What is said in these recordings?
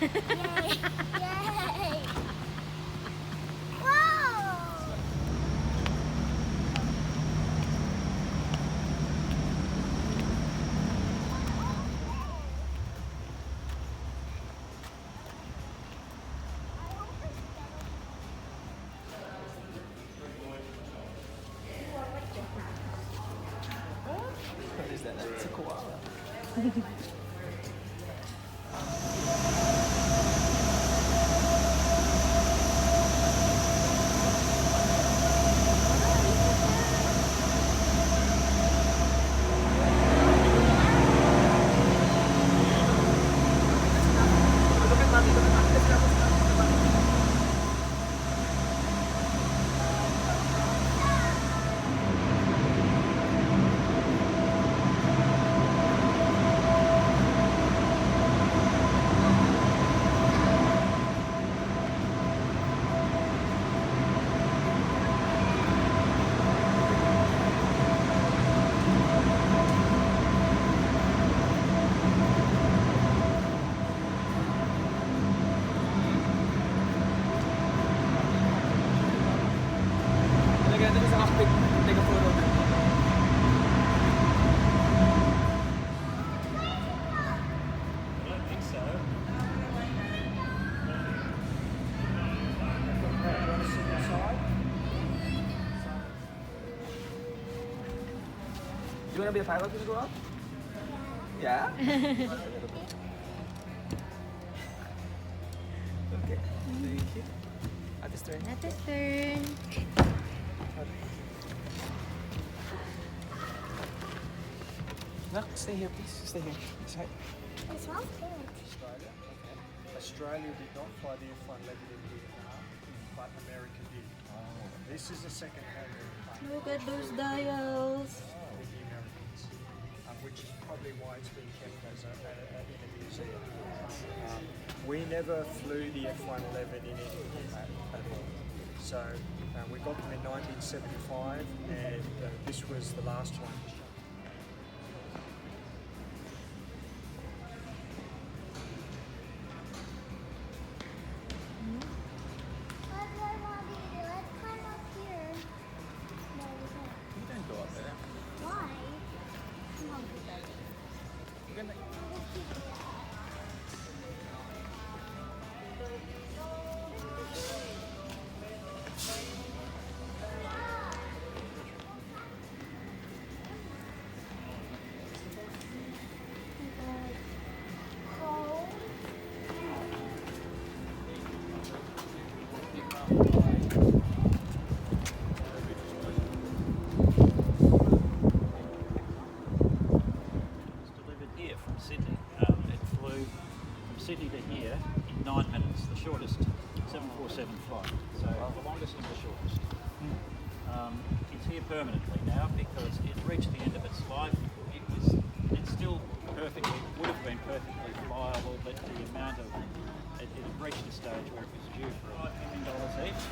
Yay! Yay! Whoa! What is that? It's a koala. Take a photo of it. I don't think so. You want to be a pilot when you grow up? Yeah? Okay. Thank you. At this turn. At this turn. No, stay here, please. Stay here. This side. It smells good. Australia. Okay. Australia did not fly the F1 Legend in Vietnam, but America did. This is a second-hand airplane Look at those dials. with the Americans, which is probably why it's been kept as in a museum. We never flew the F111 in any format at all. So we got them in 1975, and this was the last one. Let's climb up here. No, we can't. You can go up there. Why? Come on, Peter. You can Delivered here from Sydney. It flew from Sydney to here in 9 minutes, the shortest 747 flight. So the longest and the shortest. It's here permanently now because it reached the end of its life. It's still perfectly, would have been perfectly flyable, but the amount of, it had reached a stage where it was due for $5 million each.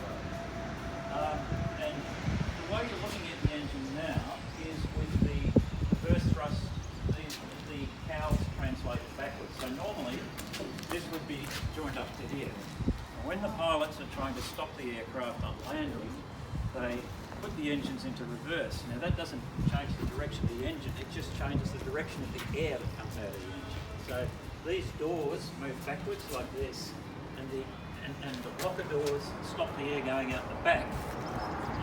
And the way you're looking at the engine now is with the reverse thrust, the cowls translated backwards. So normally this would be joined up to here. And when the pilots are trying to stop the aircraft on landing, they put the engines into reverse. Now that doesn't change the direction of the engine, it just changes the direction of the air that comes out of the engine. So these doors move backwards like this, and the blocker doors stop the air going out the back,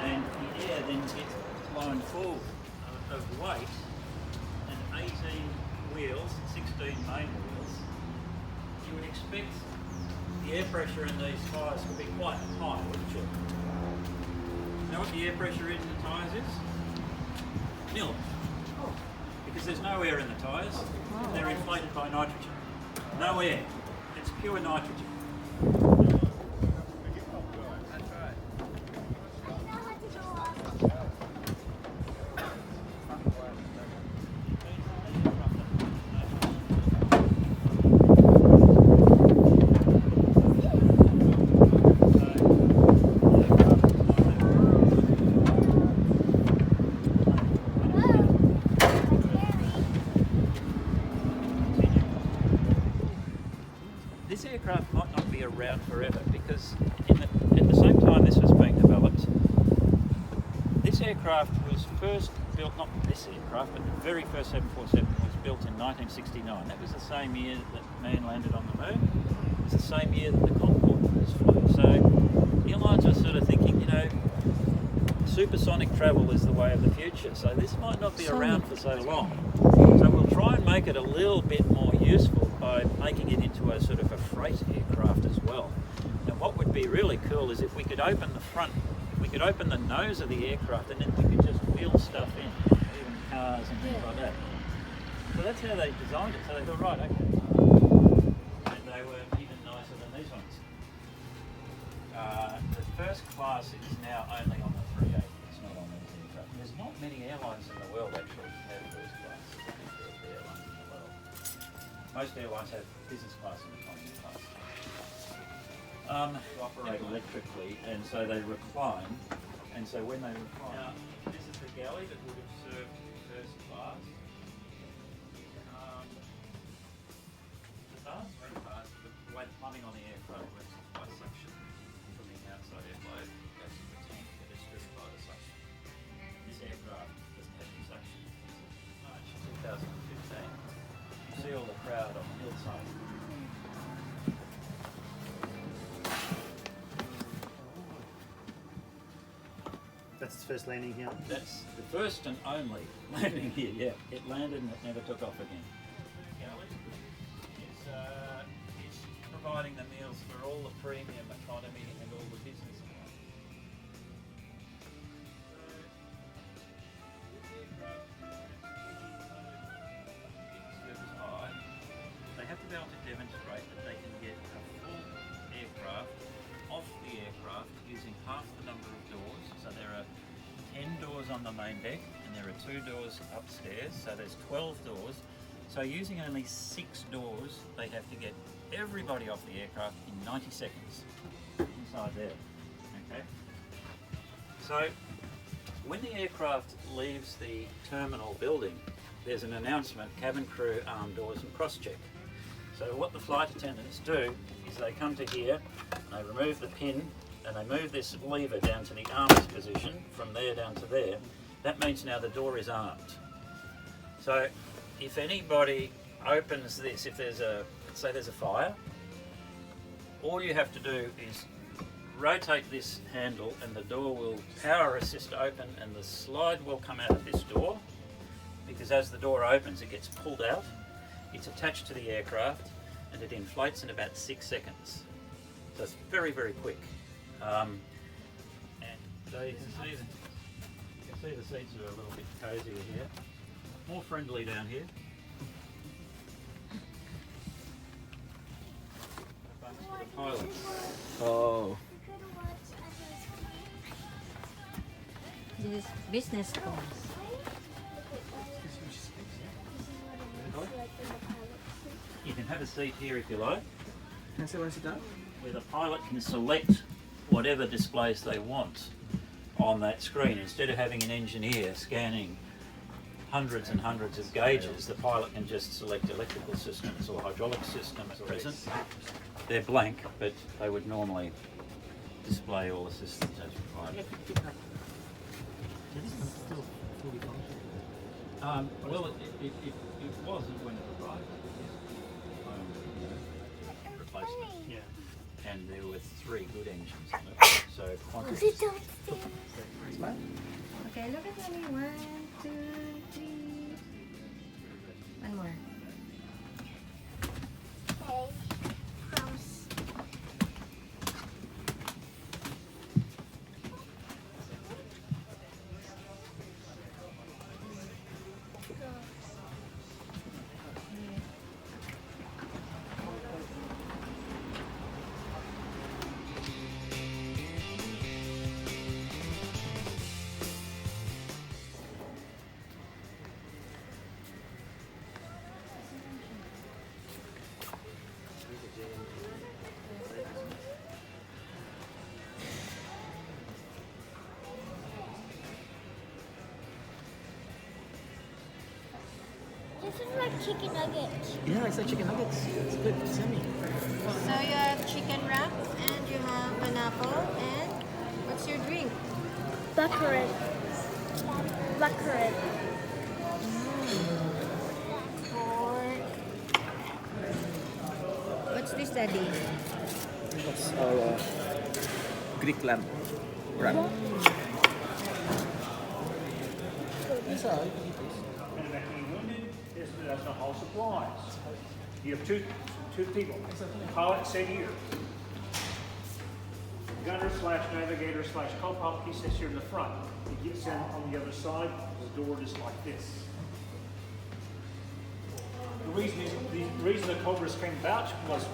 and the air then gets blown full of weight, and 18 wheels, 16 main wheels. You would expect the air pressure in these tyres to be quite high, wouldn't you? You know what the air pressure in the tyres is? Nil. Because there's no air in the tyres. They're inflated by nitrogen. No air. It's pure nitrogen. This aircraft because at the same time this was being developed, this aircraft was first built, not this aircraft, but the very first 747 was built in 1969. That was the same year that man landed on the moon. It was the same year that the Concorde was flew. So the airlines were sort of thinking, you know, supersonic travel is the way of the future. So this might not be around for so long. So we'll try and make it a little bit more useful by making it into a sort of a freight aircraft as well. Now what would be really cool is if we could open the front, we could open the nose of the aircraft and then we could just wheel stuff in, even cars and things like that. So that's how they designed it. So they thought, right, okay. And they were even nicer than these ones. The first class is now only on the 38. It's not on these aircraft. There's not many airlines in the world actually that have first class. There's only 2 or 3 airlines in the world. Most airlines have business class and economy class. Operate electrically, and so they recline. And so when they recline, now this is the galley that would have served first class. The bath's very fast, but the way the plumbing on the aircraft works is by suction from the outside airflow goes to the tank that is driven by the suction. This aircraft doesn't have any suction. March 2015. You see all the crowd on the hillside. That's its first landing here. That's the first and only landing here, yeah. It landed and it never took off again. It's providing the meals for all the premium economy and all the business class. They have to be able to demonstrate that they can get a full aircraft off the aircraft using half the number of doors. So there are 10 doors on the main deck and there are 2 doors upstairs, so there's 12 doors. So using only 6 doors, they have to get everybody off the aircraft in 90 seconds inside there. Okay. So when the aircraft leaves the terminal building, there's an announcement: cabin crew, arm doors and cross-check. So what the flight attendants do is they come to here, they remove the pin, and they move this lever down to the arms position, from there down to there. That means now the door is armed. So if anybody opens this, if there's a, say there's a fire, all you have to do is rotate this handle and the door will power assist open and the slide will come out of this door, because as the door opens it gets pulled out. It's attached to the aircraft and it inflates in about 6 seconds. So it's very, very quick. And so you can see the seats are a little bit cosier here. More friendly down here. Bunch for the pilots. Oh. This is business class. You can have a seat here if you like, Can I sit when I sit down? where the pilot can select whatever displays they want on that screen. Instead of having an engineer scanning hundreds and hundreds of gauges, the pilot can just select electrical systems or hydraulic systems at present. They're blank, but they would normally display all the systems as required. Well, it wasn't when it arrived. Replacement. Yeah. And there were 3 good engines in it. So Qantas. Okay, look at me. 1, 2, 3. One more. This is like chicken nuggets. Yeah, it's like chicken nuggets. It's good. It's yummy. So you have chicken wraps and you have pineapple and what's your drink? Blackcurrant. Blackcurrant. What's this, Daddy? That's our Greek lamb wrap. Yes, sir. And that being wounded is that's not all supplies. You have two people. Pilot, sit here. Gunner slash navigator slash co-pilot, he sits here in the front. He gets in on the other side. The door is like this. The reason the Cobras came about was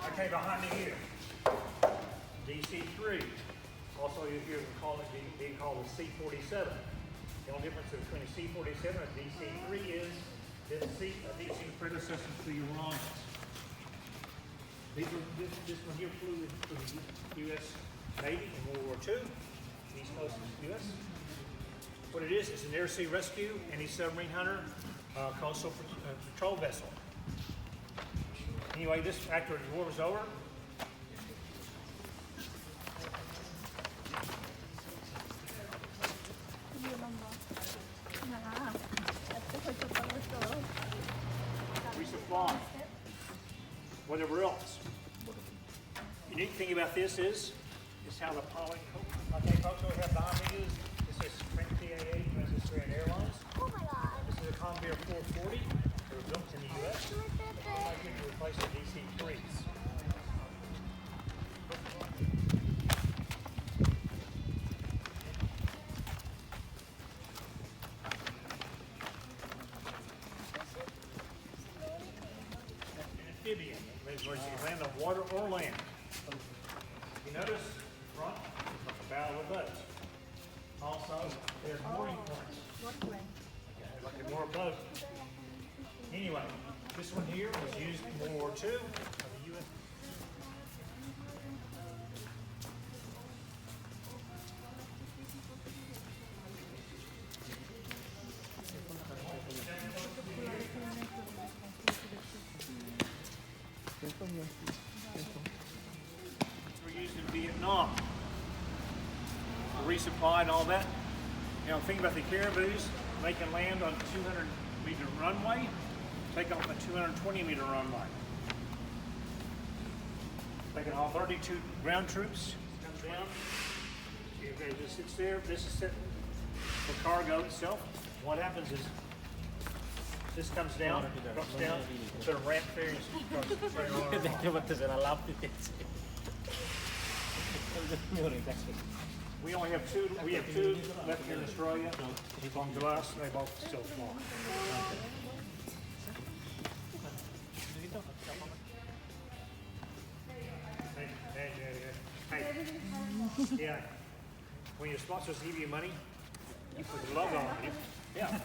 I came behind me here. DC-3. Also, you hear them call it being called a C-47. The only difference between a C-47 and a DC-3 is this DC predecessor to the Orions. This one here flew for the U.S. Navy in World War II, East Coast of the U.S. What it is, it's an air sea rescue, anti-submarine hunter, coastal patrol vessel. Anyway, this after the war was over, resupply, whatever else. Unique thing about this is how the pilot, okay, folks, what we have behind me is this is Sprint PAA, Australian Airlines. Oh my god. This is a Convair 440. They were built in the U.S. I think to replace the DC-3s. Amphibian, where you can land on water or land. You notice front is like the bow of a boat. Also, there's mooring points. Like a more boat. Anyway, this one here was used in World War II by the U.S. Were used in Vietnam. Resupply and all that. You know, think about the caribous. They can land on 200-meter runway, take off a 220-meter runway. They can haul 32 ground troops. Comes down. It just sits there. This is set for cargo itself. What happens is this comes down, drops down, sort of ramp there. We only have two. We have two left here in Australia. Belong to us. They both still fly. Hey, yeah. When your sponsors give you money, you put the logo on it. Yeah.